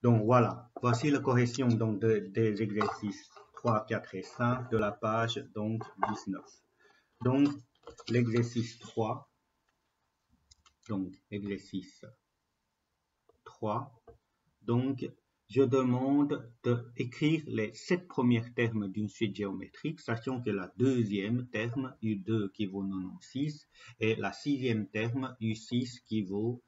Donc voilà, voici la correction donc des exercices 3, 4 et 5 de la page donc 19. Donc l'exercice 3, donc exercice 3, donc je demande d'écrire les 7 premiers termes d'une suite géométrique, sachant que la deuxième terme U2 qui vaut 96 et la sixième terme U6 qui vaut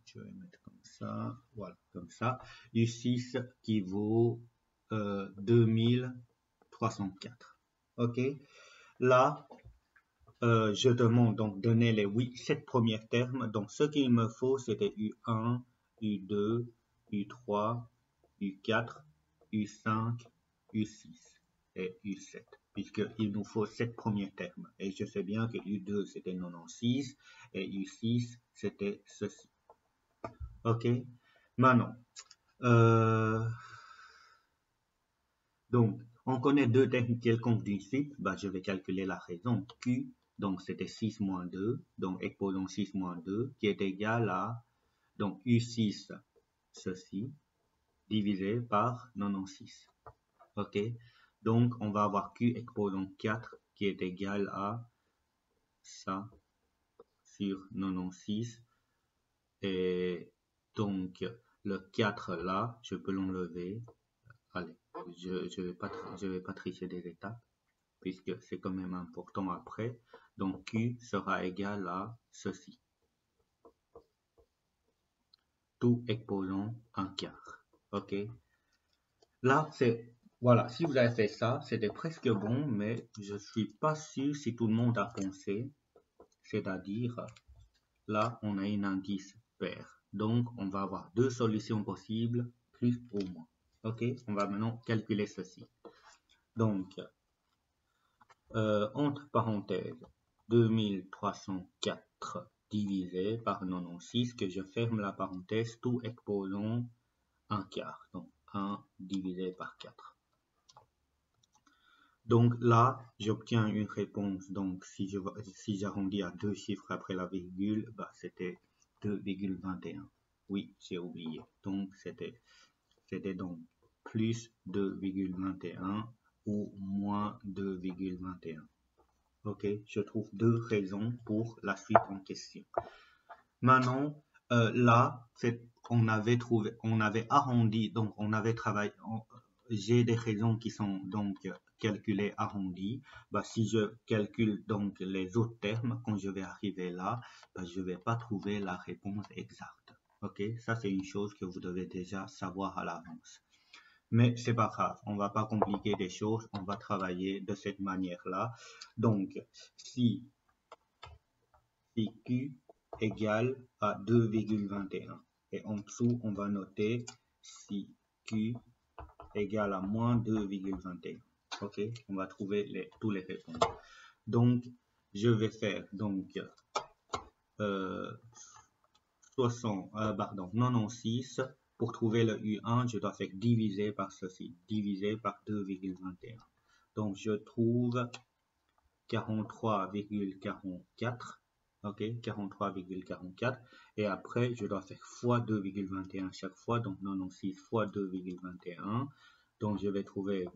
je vais mettre comme ça, voilà, comme ça, U6 qui vaut 2304. Ok, là, je demande donc donner les 7 premiers termes. Donc, ce qu'il me faut, c'était U1, U2, U3, U4, U5, U6 et U7, puisqu'il nous faut 7 premiers termes. Et je sais bien que U2, c'était 96 et U6, c'était ceci. Ok, maintenant, donc, on connaît deux termes quelconques d'une suite, bah, je vais calculer la raison. Q, donc c'était 6 moins 2, donc exposons 6 moins 2, qui est égal à, donc U6, ceci, divisé par 96. Ok, donc on va avoir Q exposant 4, qui est égal à ça, sur 96, et donc le 4 là, je peux l'enlever. Allez, je vais pas tricher des étapes, puisque c'est quand même important après. Donc, Q sera égal à ceci. Tout exposant un quart. Ok. Là, voilà, si vous avez fait ça, c'était presque bon, mais je suis pas sûr si tout le monde a pensé. C'est-à-dire, là, on a un indice pair. Donc, on va avoir deux solutions possibles, plus ou moins. Ok, on va maintenant calculer ceci. Donc, entre parenthèses, 2304 divisé par 96, que je ferme la parenthèse, tout exposant un quart. Donc, 1 divisé par 4. Donc là, j'obtiens une réponse. Donc, si j'arrondis à deux chiffres après la virgule, bah, c'était 2,21. Oui, j'ai oublié. Donc, c'était donc plus 2,21 ou moins 2,21. Ok, je trouve deux raisons pour la suite en question. Maintenant, là, on avait arrondi, donc on avait travaillé. J'ai des raisons qui sont donc calculées arrondies. Bah, si je calcule donc les autres termes, quand je vais arriver là, bah, je vais pas trouver la réponse exacte. Ok, ça c'est une chose que vous devez déjà savoir à l'avance. Mais c'est pas grave, on va pas compliquer des choses, on va travailler de cette manière-là. Donc, si Q égale à 2,21 et en dessous, on va noter si Q égale à moins 2,21. Ok, on va trouver tous les réponses. Donc, je vais faire donc 96. Pour trouver le U1, je dois faire diviser par ceci, diviser par 2,21. Donc, je trouve 43,44. Ok, 43,44. Et après, je dois faire fois 2,21 chaque fois. Donc, 96 fois 2,21. Donc, je vais trouver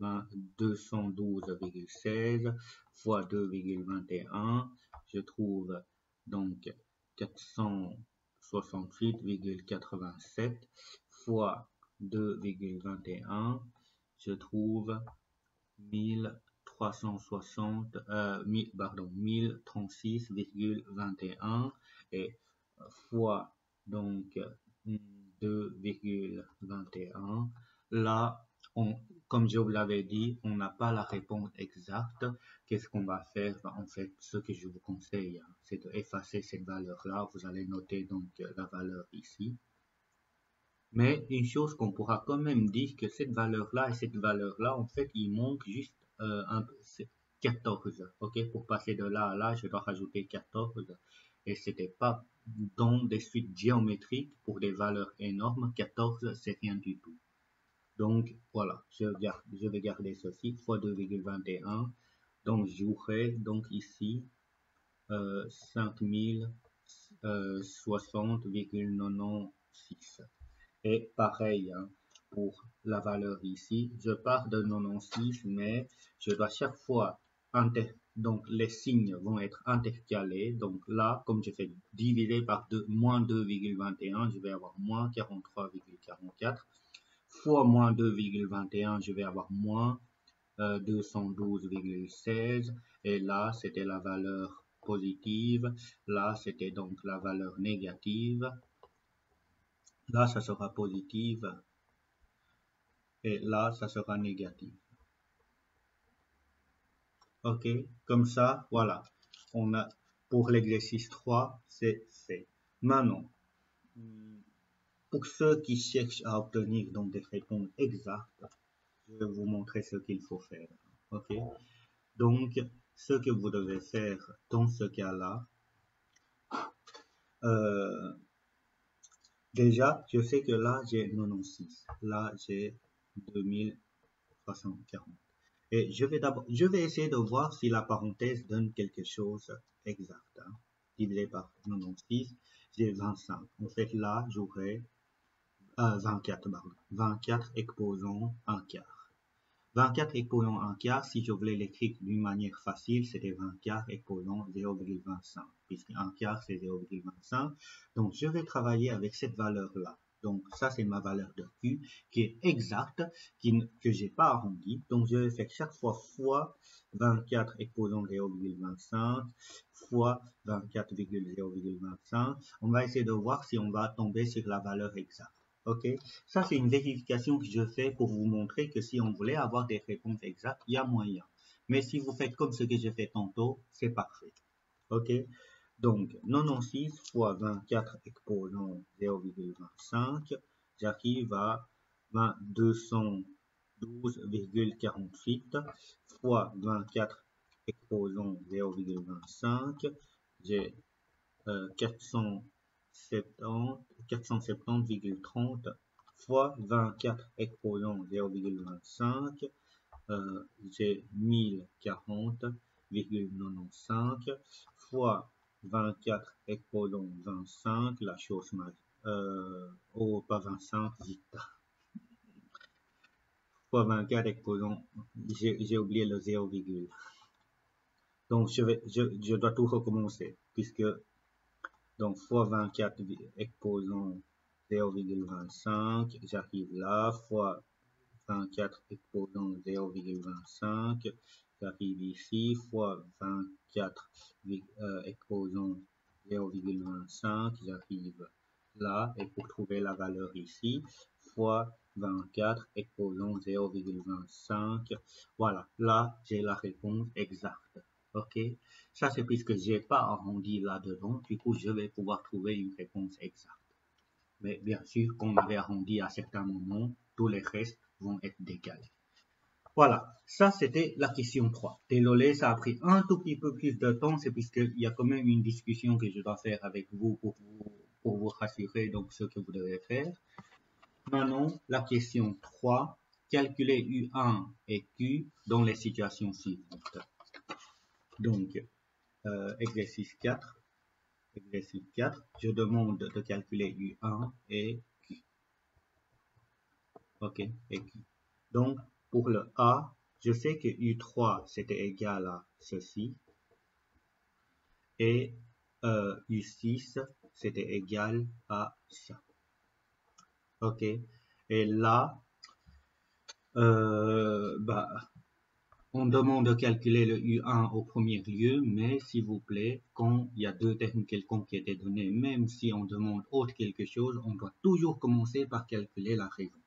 212,16 fois 2,21. Je trouve donc 468,87 fois 2,21. Je trouve 1036,21 et fois donc 2,21. Là, comme je vous l'avais dit, on n'a pas la réponse exacte. Qu'est-ce qu'on va faire? En fait, ce que je vous conseille, c'est d'effacer cette valeur-là. Vous allez noter donc la valeur ici. Mais une chose qu'on pourra quand même dire que cette valeur-là et cette valeur-là, en fait, il manque juste 14. Ok, pour passer de là à là, je dois rajouter 14. Et c'était pas dans des suites géométriques pour des valeurs énormes. 14, c'est rien du tout. Donc voilà, je vais garder ceci fois 2,21. Donc j'aurai donc ici 5060,90 6. Et pareil, hein, pour la valeur ici, je pars de 96, mais je dois chaque fois, donc les signes vont être intercalés. Donc là, comme je fais diviser par moins 2,21, je vais avoir moins 43,44. Fois moins 2,21, je vais avoir moins 212,16. Et là, c'était la valeur positive. Là, c'était donc la valeur négative. Là, ça sera positive. Et là, ça sera négatif. OK? Comme ça, voilà. On a, pour l'exercice 3, c'est fait. Maintenant, pour ceux qui cherchent à obtenir donc des réponses exactes, je vais vous montrer ce qu'il faut faire. OK? Donc, ce que vous devez faire dans ce cas-là, déjà, je sais que là, j'ai 96. Là, j'ai 2340. Et je vais essayer de voir si la parenthèse donne quelque chose exact. Hein. Divisé par 96, j'ai 25. En fait, là, j'aurai 24, pardon. 24 exposant un quart. 24 exposant un quart, si je voulais l'écrire d'une manière facile, c'était 24 exposant 0,25. Puisque un quart, c'est 0,25. Donc, je vais travailler avec cette valeur-là. Donc, ça, c'est ma valeur de Q qui est exacte, que j'ai pas arrondi. Donc, je vais faire chaque fois fois 24 exposant 0,25 fois 24,0,25. On va essayer de voir si on va tomber sur la valeur exacte. OK? Ça, c'est une vérification que je fais pour vous montrer que si on voulait avoir des réponses exactes, il y a moyen. Mais si vous faites comme ce que j'ai fait tantôt, c'est parfait. OK? Donc, 96 fois 24 exposant 0,25, j'arrive à 212,48 fois 24 exposant 0,25, j'ai 470,30 fois 24 exposant 0,25, j'ai 1040,95 fois 24 exposant 25, la chose pas 25, vite. Fois 24 exposant, j'ai oublié le 0, donc je dois tout recommencer, puisque donc fois 24 exposant 0,25, j'arrive là, fois 24 exposant 0,25, j'arrive ici, fois 24 exposant 0,25, j'arrive là, et pour trouver la valeur ici, fois 24 exposant 0,25, voilà, là j'ai la réponse exacte. OK? Ça, c'est puisque j'ai pas arrondi là-dedans, du coup, je vais pouvoir trouver une réponse exacte. Mais bien sûr, qu'on avait arrondi à certains moments, tous les restes vont être décalés. Voilà, ça c'était la question 3. Désolé, ça a pris un tout petit peu plus de temps, c'est puisqu'il y a quand même une discussion que je dois faire avec vous pour vous rassurer donc ce que vous devez faire. Maintenant, la question 3, calculer U1 et Q dans les situations suivantes. Donc, exercice 4. Exercice 4, je demande de calculer U1 et Q. OK, et Q. Donc, pour le A, je sais que U3, c'était égal à ceci. Et U6, c'était égal à ça. OK. Et là, on demande de calculer le U1 au premier lieu, mais s'il vous plaît, quand il y a deux termes quelconques qui étaient donnés, même si on demande autre quelque chose, on doit toujours commencer par calculer la raison.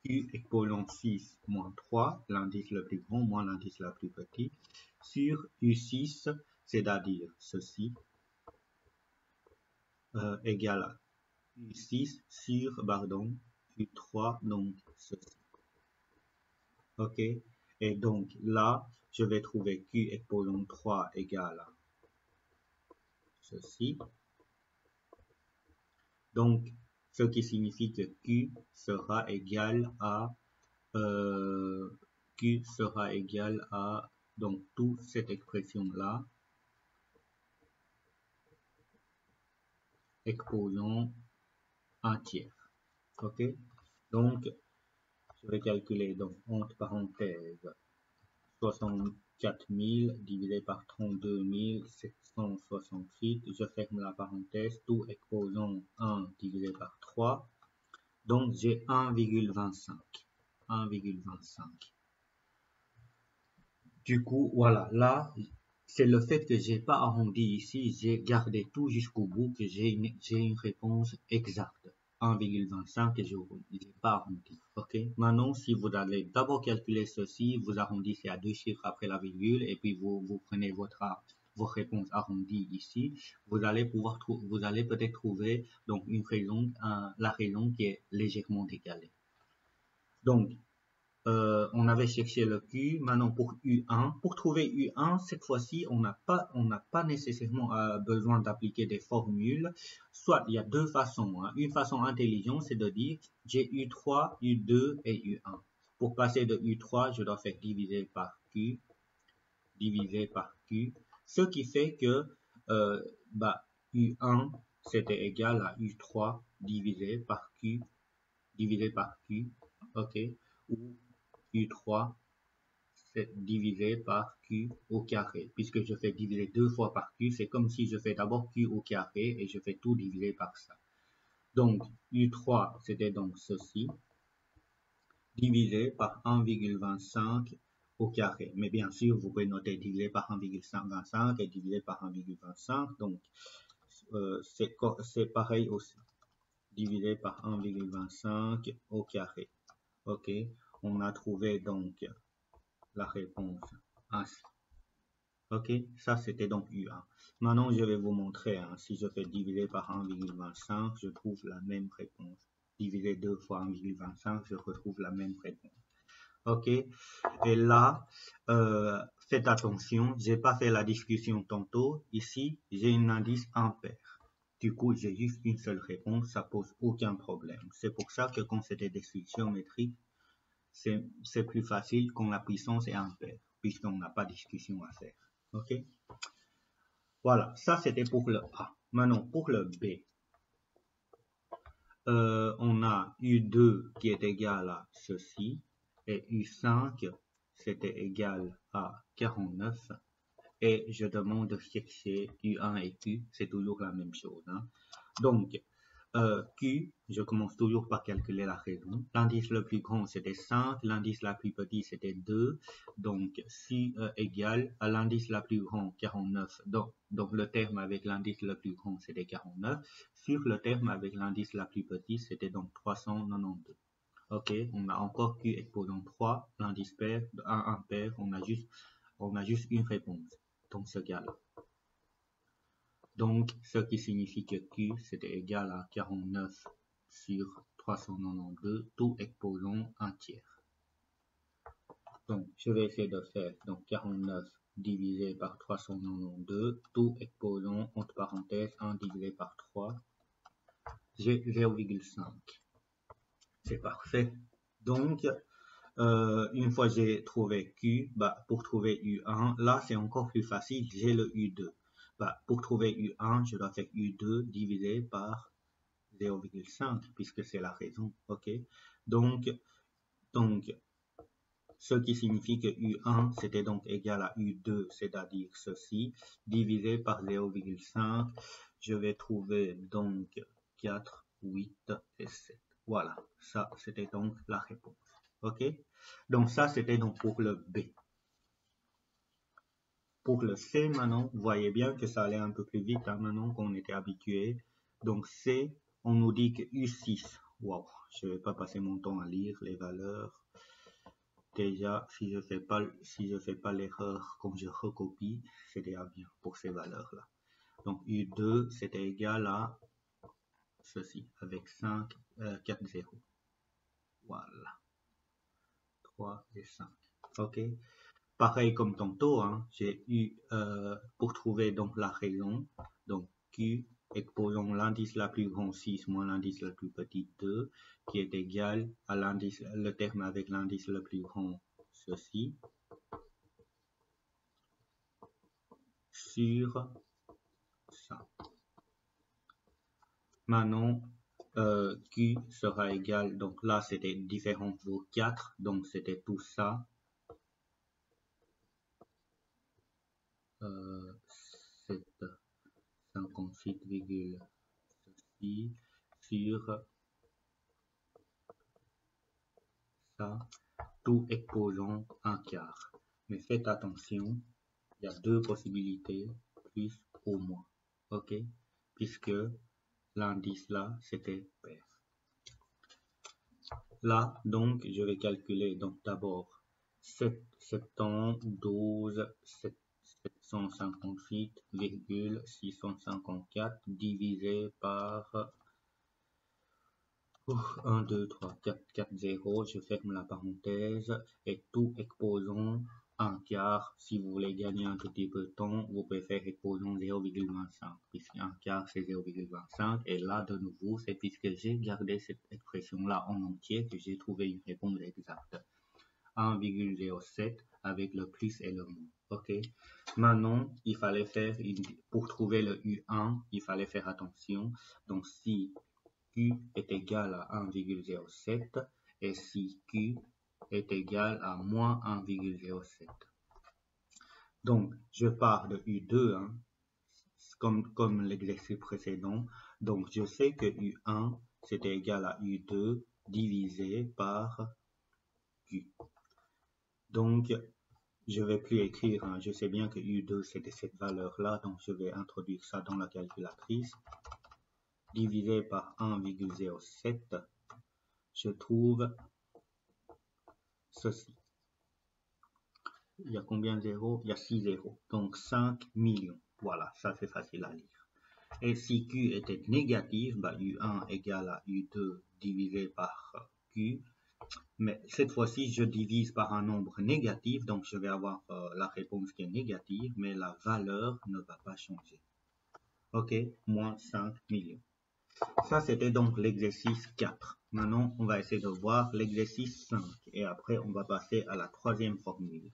Q exposant 6 moins 3, l'indice le plus grand moins l'indice le plus petit, sur U6, c'est-à-dire ceci, égale à U6 sur, pardon, U3, donc ceci. OK? Et donc là, je vais trouver Q exposant 3 égale à ceci. Donc, ce qui signifie que Q sera égal à donc toute cette expression là, exposant un tiers. Ok, donc je vais calculer donc entre parenthèses 64 000 divisé par 32 768. Je ferme la parenthèse, tout exposant 1 divisé par 3. Donc j'ai 1,25. 1,25. Du coup, voilà, là, c'est le fait que j'ai pas arrondi ici, j'ai gardé tout jusqu'au bout, que j'ai une réponse exacte. 1,25 et je n'ai pas arrondi. Ok. Maintenant, si vous allez d'abord calculer ceci, vous arrondissez à 2 chiffres après la virgule et puis vous prenez vos réponses arrondies ici, vous allez peut-être trouver donc une raison, la raison qui est légèrement décalée. Donc, on avait cherché le Q. Maintenant, pour U1, pour trouver U1, cette fois-ci, on n'a pas nécessairement besoin d'appliquer des formules. Soit, il y a deux façons. Une façon intelligente, c'est de dire j'ai U3, U2 et U1. Pour passer de U3, je dois faire diviser par Q, ce qui fait que U1, c'était égal à U3 divisé par Q, ok, ou U3 c'est divisé par Q au carré. Puisque je fais diviser 2 fois par Q, c'est comme si je fais d'abord Q au carré et je fais tout diviser par ça. Donc, U3, c'était donc ceci, divisé par 1,25 au carré. Mais bien sûr, vous pouvez noter divisé par 1,25 et divisé par 1,25. Donc, c'est pareil aussi. Divisé par 1,25 au carré. Ok, on a trouvé donc la réponse ainsi. Ok, ça c'était donc U1. Maintenant, je vais vous montrer, si je fais diviser par 1,25, je trouve la même réponse. Diviser 2 fois 1,25, je retrouve la même réponse. Ok, et là, faites attention, j'ai pas fait la discussion tantôt. Ici, j'ai un indice impair. Du coup, j'ai juste une seule réponse, ça pose aucun problème. C'est pour ça que quand c'était des suites géométriques, c'est plus facile quand la puissance est impaire, puisqu'on n'a pas de discussion à faire. Ok. Voilà, ça c'était pour le A. Maintenant, pour le B, on a U2 qui est égal à ceci, et U5, c'était égal à 49, et je demande de chercher U1 et Q, c'est toujours la même chose. Donc, Q, je commence toujours par calculer la raison. L'indice le plus grand, c'était 5. L'indice la plus petit, c'était 2. Donc, si égale à l'indice la plus grand, 49. Donc, le terme avec l'indice le plus grand, c'était 49. Sur le terme avec l'indice la plus petit, c'était donc 392. Ok, on a encore Q exposant 3. L'indice pair, 1 impair, on a juste une réponse. Donc, ce cas-là. Donc, ce qui signifie que Q, c'était égal à 49 sur 392, tout exposant un tiers. Donc, je vais essayer de faire donc 49 divisé par 392, tout exposant entre parenthèses 1 divisé par 3. J'ai 0,5. C'est parfait. Donc, une fois j'ai trouvé Q, pour trouver U1, là c'est encore plus facile, j'ai le U2. Pour trouver U1, je dois faire U2 divisé par 0,5 puisque c'est la raison. Ok. Donc, ce qui signifie que U1 c'était donc égal à U2, c'est-à-dire ceci, divisé par 0,5. Je vais trouver donc 4, 8 et 7. Voilà, ça c'était donc la réponse. Ok. Donc ça c'était donc pour le B. Pour le C, maintenant, vous voyez bien que ça allait un peu plus vite maintenant qu'on était habitué. Donc C, on nous dit que U6. Wow, je vais pas passer mon temps à lire les valeurs. Déjà, si je fais pas l'erreur comme je recopie, c'est déjà bien pour ces valeurs-là. Donc U2, c'était égal à ceci, avec 5, 4 0. Voilà. 3 et 5. Ok. Pareil comme tantôt, j'ai eu, pour trouver donc la raison, donc Q exposant l'indice la plus grand 6 moins l'indice le plus petit 2, qui est égal à l'indice, le terme avec l'indice le plus grand, ceci, sur ça. Maintenant, Q sera égal, donc là c'était différent pour 4, donc c'était tout ça, 58, ceci, sur ça, tout exposant un quart. Mais faites attention, il y a deux possibilités, plus ou moins, ok, puisque l'indice là c'était pair. Là, donc, je vais calculer, donc d'abord 758,654 divisé par 1, 2, 3, 4, 4, 0, je ferme la parenthèse, et tout exposant un quart. Si vous voulez gagner un tout petit peu de temps, vous pouvez faire exposant 0,25, puisque un quart c'est 0,25, et là de nouveau, c'est puisque j'ai gardé cette expression-là en entier que j'ai trouvé une réponse exacte. 1,07 avec le plus et le moins. Ok. Maintenant, il fallait faire pour trouver le U1, il fallait faire attention. Donc, si Q est égal à 1,07 et si Q est égal à moins 1,07. Donc, je pars de U2, hein, comme l'exercice précédent. Donc, je sais que U1, c'était égal à U2 divisé par Q. Donc, je ne vais plus écrire, hein. Je sais bien que U2 c'était cette valeur-là, donc je vais introduire ça dans la calculatrice. Divisé par 1,07, je trouve ceci. Il y a combien de zéros? Il y a 6 zéros, donc 5 millions. Voilà, ça c'est facile à lire. Et si Q était négatif, bah, U1 égale à U2 divisé par Q. Mais cette fois-ci, je divise par un nombre négatif, donc je vais avoir la réponse qui est négative, mais la valeur ne va pas changer. Ok, moins 5 millions. Ça, c'était donc l'exercice 4. Maintenant, on va essayer de voir l'exercice 5. Et après, on va passer à la troisième formule.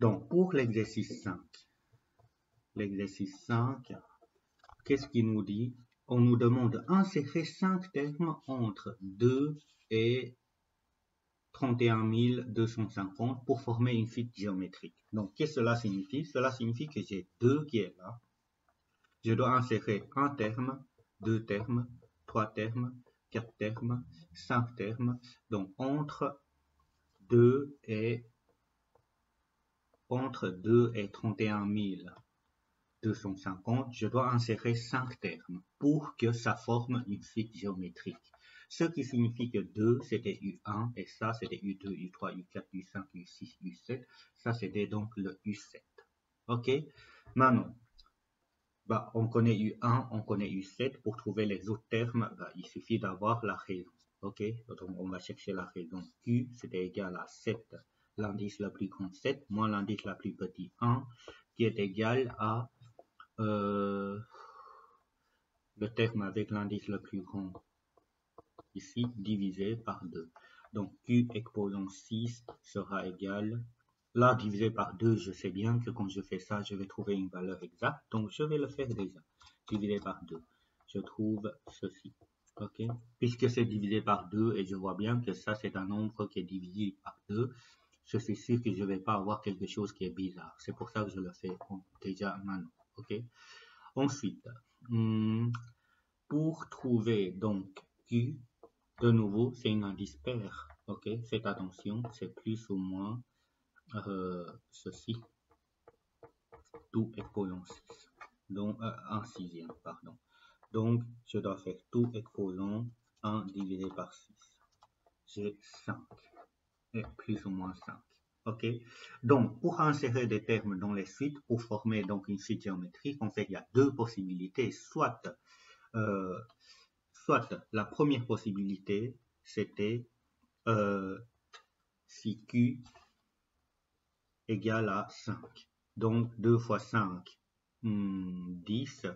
Donc, pour l'exercice 5, qu'est-ce qu'il nous dit? On nous demande d'insérer 5 termes entre 2 et 31 250 pour former une suite géométrique. Donc, qu'est-ce que cela signifie? Cela signifie que j'ai 2 qui est là. Je dois insérer un terme, 2 termes, 3 termes, 4 termes, 5 termes. Donc, entre 2 et 31 250, je dois insérer 5 termes pour que ça forme une suite géométrique. Ce qui signifie que 2, c'était U1, et ça, c'était U2, U3, U4, U5, U6, U7. Ça, c'était donc le U7. OK? Maintenant, bah, on connaît U1, on connaît U7. Pour trouver les autres termes, bah, il suffit d'avoir la raison. OK? Donc, on va chercher la raison. Q, c'était égal à 7, l'indice le plus grand 7, moins l'indice le plus petit 1, qui est égal à le terme avec l'indice le plus grand ici divisé par 2. Donc Q exposant 6 sera égal, là divisé par 2, je sais bien que quand je fais ça, je vais trouver une valeur exacte, donc je vais le faire déjà, divisé par 2. Je trouve ceci, ok? Puisque c'est divisé par 2 et je vois bien que ça c'est un nombre qui est divisé par 2, je suis sûr que je ne vais pas avoir quelque chose qui est bizarre. C'est pour ça que je le fais déjà maintenant, ok? Ensuite, pour trouver donc Q, de nouveau, c'est un indice pair. Ok, faites attention, c'est plus ou moins ceci. Tout exposant 6. Donc, un sixième, pardon. Donc, je dois faire tout exposant 1 divisé par 6. J'ai 5. Et plus ou moins 5. Ok, donc pour insérer des termes dans les suites, pour former donc une suite géométrique, en fait, il y a deux possibilités. Soit la première possibilité, c'était si Q égale à 5. Donc 2 fois 5, 10,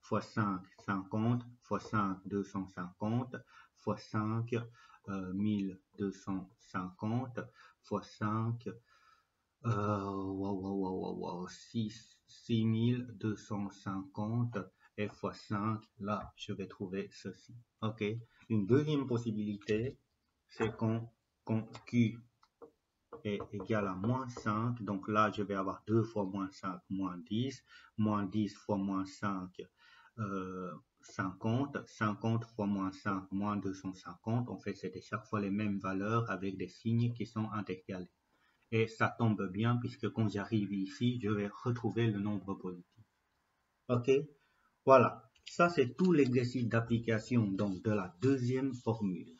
fois 5, 50, fois 5, 250, fois 5, 1250, fois 5, 6250, f fois 5, là, je vais trouver ceci. OK. Une deuxième possibilité, c'est quand Q est égal à moins 5. Donc là, je vais avoir 2 fois moins 5, moins 10. Moins 10 fois moins 5, 50. 50 fois moins 5, moins 250. En fait, c'était chaque fois les mêmes valeurs avec des signes qui sont intercalés. Et ça tombe bien puisque quand j'arrive ici, je vais retrouver le nombre positif. OK? Voilà. Ça, c'est tout l'exercice d'application donc de la deuxième formule.